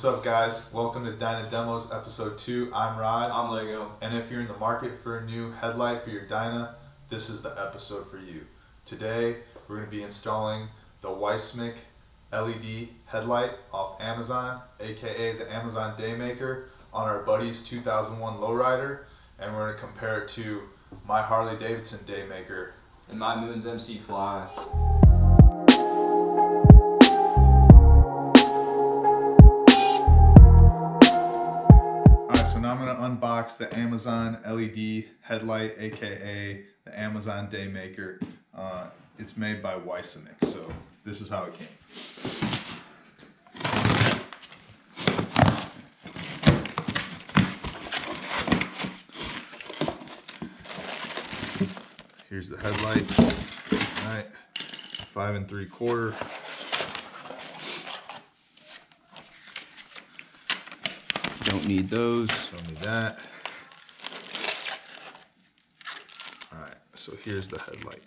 up, guys? Welcome to Dyna Demos episode 2. I'm Rod. I'm Lego. And if you're in the market for a new headlight for your Dyna, this is the episode for you. Today, we're going to be installing the Wisamic LED headlight off Amazon, aka the Amazon Daymaker, on our buddy's 2001 lowrider, and we're going to compare it to my Harley Davidson Daymaker And my Moon's MC Flyeye. So now I'm going to unbox the Amazon LED headlight, aka the Amazon Daymaker. It's made by Wisamic, so this is how it came. Here's the headlight. All right, 5 3/4. Don't need those. Don't need that. Alright, so here's the headlight.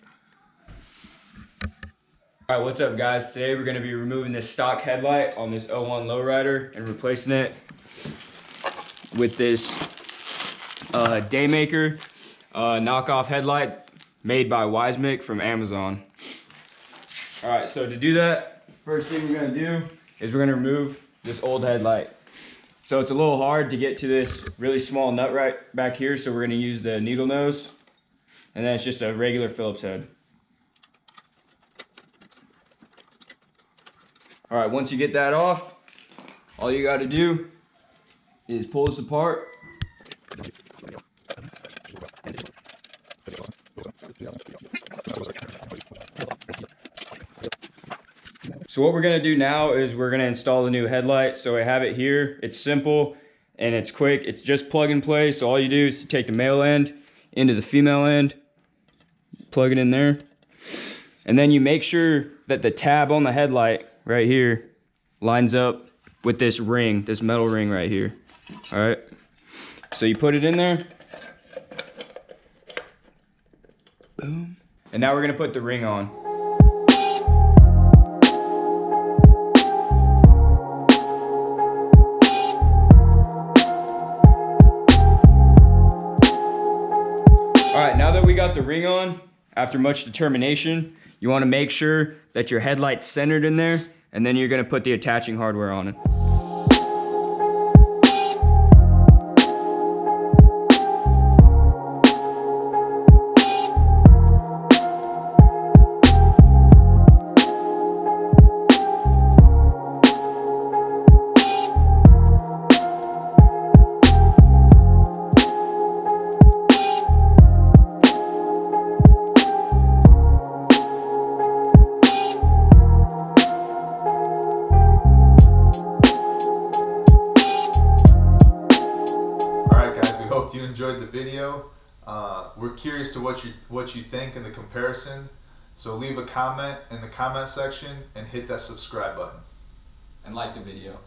Alright, what's up guys? Today we're going to be removing this stock headlight on this 01 lowrider and replacing it with this Daymaker knockoff headlight made by Wisamic from Amazon. Alright, so to do that, first thing we're going to do is we're going to remove this old headlight. So it's a little hard to get to this really small nut right back here, so we're going to use the needle nose, and then it's just a regular Phillips head. Alright, once you get that off, all you got to do is pull this apart. So what we're going to do now is we're going to install the new headlight. So I have it here. It's simple and it's quick. It's just plug and play. So all you do is take the male end into the female end, plug it in there, and then you make sure that the tab on the headlight right here lines up with this ring, this metal ring right here. All right. So you put it in there. Boom. And now we're going to put the ring on. Alright, now that we got the ring on, after much determination, you want to make sure that your headlight's centered in there, and then you're going to put the attaching hardware on it. Hope you enjoyed the video. We're curious to what you think in the comparison. So leave a comment in the comment section and hit that subscribe button. And like the video.